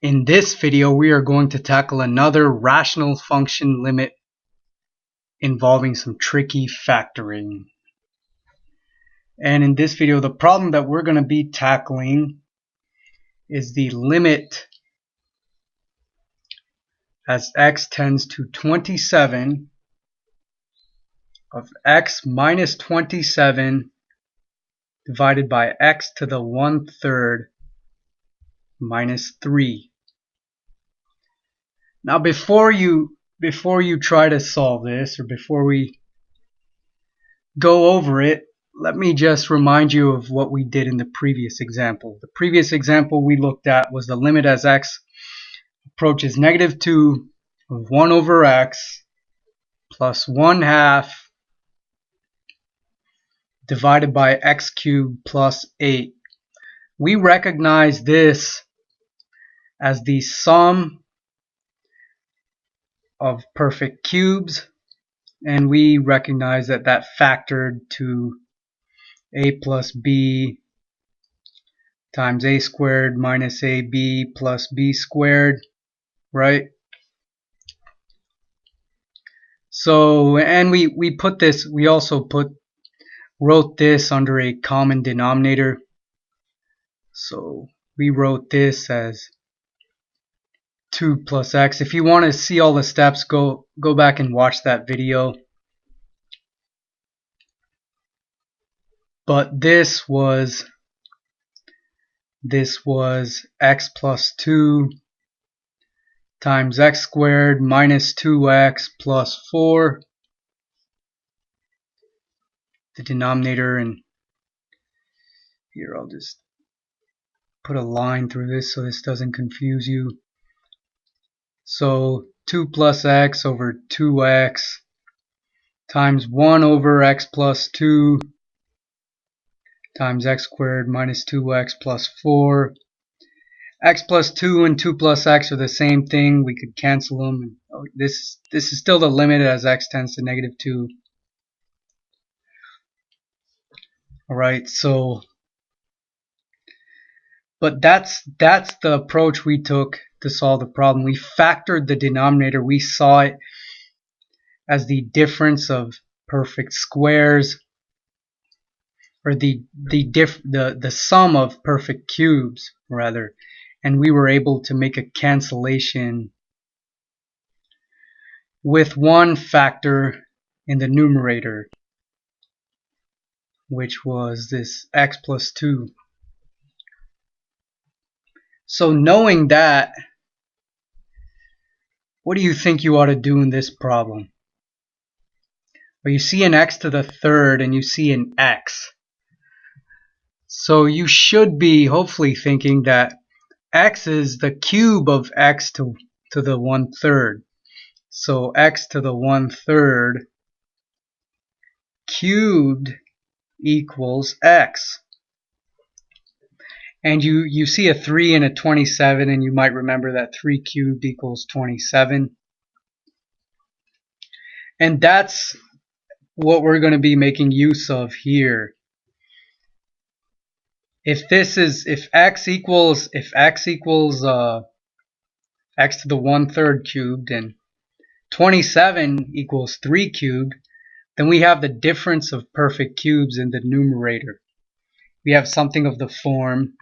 In this video, we are going to tackle another rational function limit involving some tricky factoring. And in this video, the problem that we're going to be tackling is the limit as x tends to 27 of x minus 27 divided by x to the 1/3 minus 3. Now before you try to solve this, or before we go over it, let me just remind you of what we did in the previous example. The previous example we looked at was the limit as x approaches -2 of 1 over x plus 1/2 divided by x cubed plus 8. We recognize this as the sum of perfect cubes, and we recognize that that factored to a plus b times a squared minus ab plus b squared, right? So, and we put this, we also wrote this under a common denominator. So we wrote this as 2 plus x. If you want to see all the steps, go back and watch that video. But this was x plus 2 times x squared minus 2x plus 4, the denominator, and here I'll just put a line through this so this doesn't confuse you. So 2 plus x over 2x times 1 over x plus 2 times x squared minus 2x plus 4. X plus 2 and 2 plus x are the same thing. We could cancel them. This is still the limit as x tends to -2. Alright, so but that's the approach we took to solve the problem. We factored the denominator. We saw it as the difference of perfect squares, or the sum of perfect cubes rather, and we were able to make a cancellation with one factor in the numerator, which was this x plus 2. So knowing that, what do you think you ought to do in this problem? Well, you see an x to the 3rd and you see an x. So you should be hopefully thinking that x is the cube of x to the 1/3. So x to the 1/3 cubed equals x. And you see a 3 and a 27, and you might remember that 3 cubed equals 27. And that's what we're going to be making use of here. If x equals x to the 1/3 cubed and 27 equals 3 cubed, then we have the difference of perfect cubes in the numerator. We have something of the form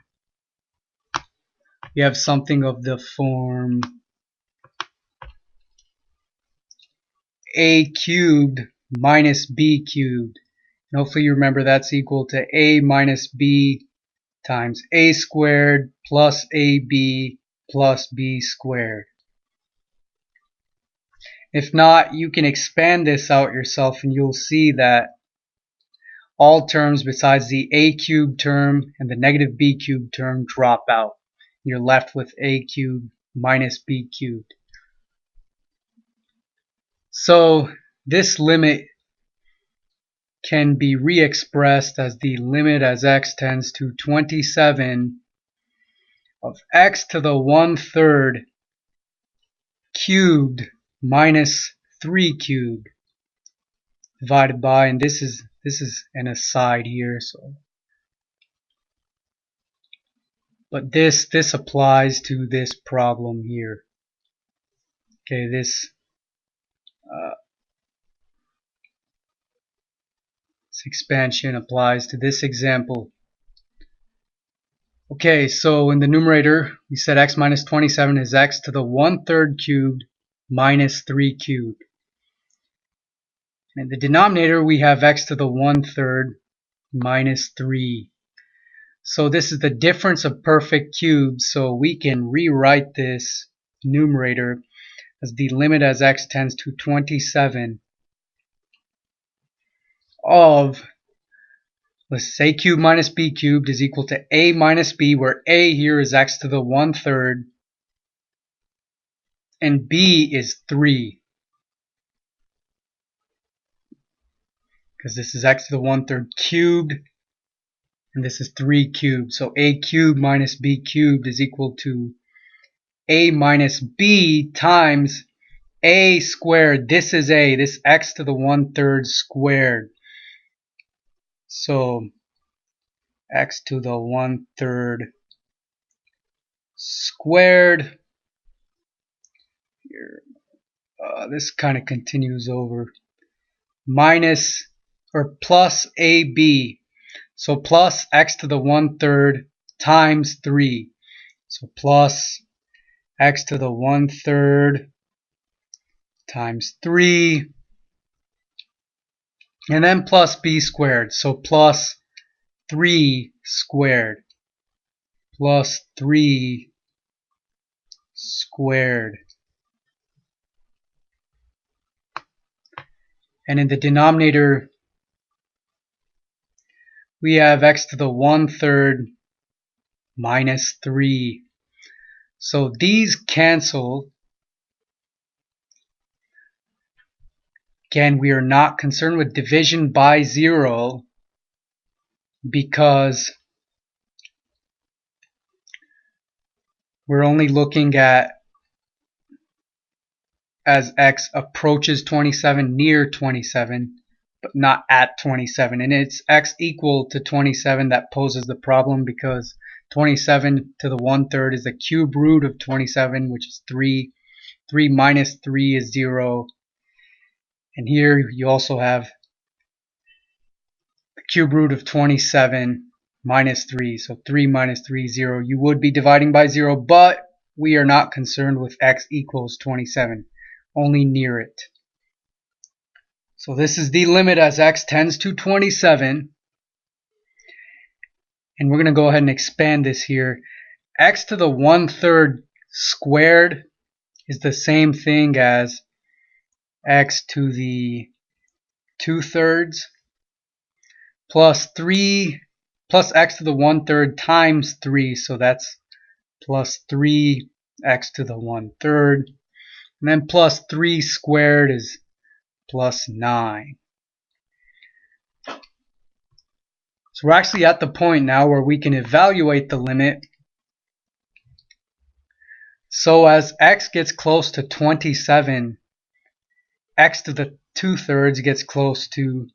a cubed minus b cubed. And hopefully you remember that's equal to a minus b times a squared plus ab plus b squared. If not, you can expand this out yourself and you'll see that all terms besides the a cubed term and the negative b cubed term drop out. You're left with a cubed minus b cubed. So this limit can be re-expressed as the limit as x tends to 27 of x to the 1/3 cubed minus 3 cubed divided by, and this is an aside here, so but this applies to this problem here. Okay, this expansion applies to this example. Okay, so in the numerator, we said x minus 27 is x to the 1/3 cubed minus 3 cubed. And in the denominator, we have x to the 1/3 minus 3. So this is the difference of perfect cubes, so we can rewrite this numerator as the limit as x tends to 27 of, let's say, a cubed minus b cubed is equal to a minus b, where a here is x to the 1/3 and b is 3, because this is x to the 1/3 cubed and this is 3 cubed. So a cubed minus b cubed is equal to a minus b times a squared. This is a, this x to the 1/3 squared. So x to the 1/3 squared. Here, this kind of continues over. Minus or plus ab. So plus x to the 1/3 times 3. So plus x to the 1/3 times 3. And then plus b squared. So plus 3 squared. Plus 3 squared. And in the denominator, we have x to the 1/3 minus 3. So these cancel. Again, we are not concerned with division by 0 because we're only looking at as x approaches 27, near 27, but not at 27. And it's x equal to 27 that poses the problem, because 27 to the 1/3 is the cube root of 27, which is 3. 3 minus 3 is 0. And here you also have the cube root of 27 minus 3. So 3 minus 3 is 0. You would be dividing by 0, but we are not concerned with x equals 27. Only near it. So this is the limit as x tends to 27. And we're going to go ahead and expand this here. X to the 1/3 squared is the same thing as x to the 2/3 plus 3 plus x to the 1/3 times 3. So that's plus 3x to the 1/3. And then plus 3 squared is plus 9. So we're actually at the point now where we can evaluate the limit. So as x gets close to 27, x to the 2/3 gets close to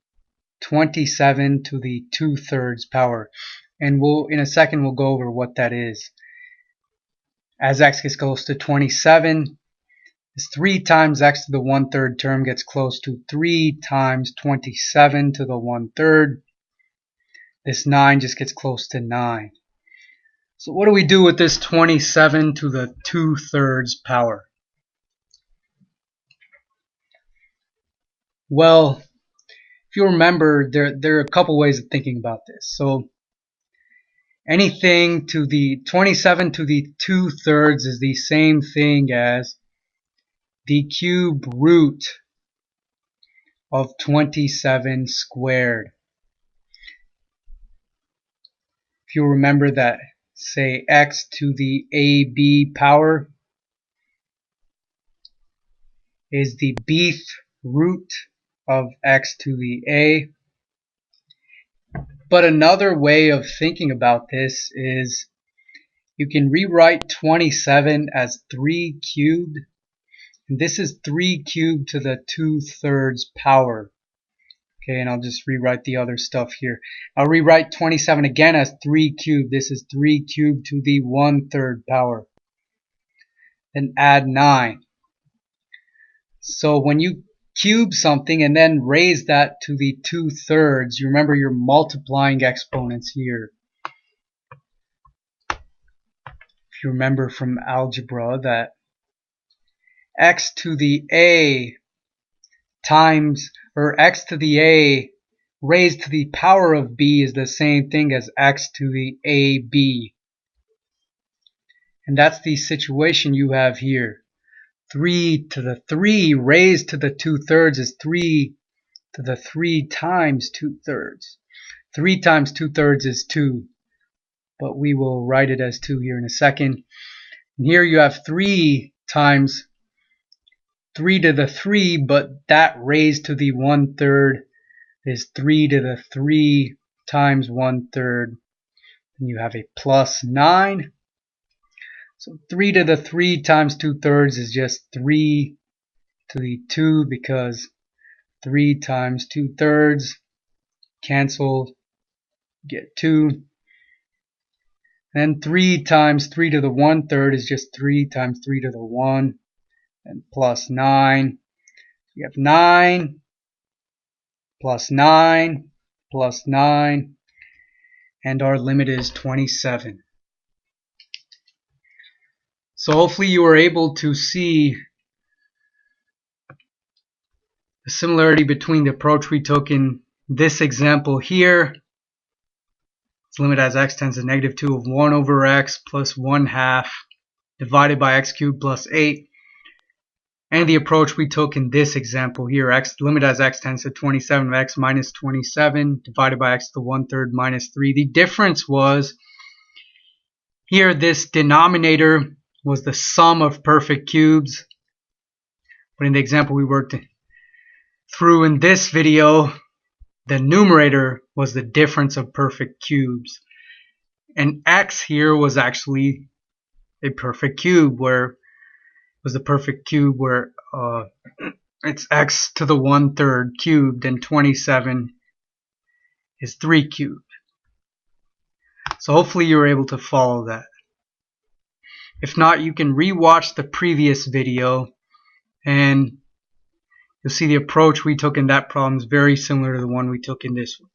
27 to the 2/3 power. And in a second we'll go over what that is. As x gets close to 27, this 3 times x to the 1/3 term gets close to 3 times 27 to the 1/3. This 9 just gets close to 9. So what do we do with this 27 to the 2/3 power? Well, if you remember, there are a couple ways of thinking about this. So anything to the 27 to the 2/3 is the same thing as the cube root of 27 squared. If you remember that, say, x to the ab power is the bth root of x to the a. But another way of thinking about this is you can rewrite 27 as 3 cubed. And this is 3 cubed to the 2/3 power. Okay, and I'll just rewrite the other stuff here. I'll rewrite 27 again as 3 cubed. This is 3 cubed to the 1/3 power. Then add 9. So when you cube something and then raise that to the 2/3, you remember you're multiplying exponents here. If you remember from algebra that x to the a times, or x to the a raised to the power of b is the same thing as x to the ab. And that's the situation you have here. 3 to the 3 raised to the 2/3 is 3 to the 3 times 2/3. 3 times 2/3 is 2, but we will write it as 2 here in a second. And here you have 3 times 3 to the 3, but that raised to the 1/3 is 3 to the 3 times 1/3. And you have a plus 9. So 3 to the 3 times 2/3 is just 3 to the 2, because 3 times 2/3 canceled, get 2. And 3 times 3 to the 1/3 is just 3 times 3 to the 1, and plus 9. You have 9 plus 9 plus 9, and our limit is 27. So hopefully you were able to see the similarity between the approach we took in this example here. Its limit as x tends to -2 of 1 over x plus 1/2 divided by x cubed plus 8. And the approach we took in this example here, limit as x tends to 27 of x minus 27 divided by x to the 1/3 minus 3. The difference was here this denominator was the sum of perfect cubes, but in the example we worked through in this video, the numerator was the difference of perfect cubes, and x here was actually a perfect cube, where was the perfect cube where it's x to the 1/3 cubed, and 27 is 3 cubed. So hopefully you were able to follow that. If not, you can rewatch the previous video and you'll see the approach we took in that problem is very similar to the one we took in this one.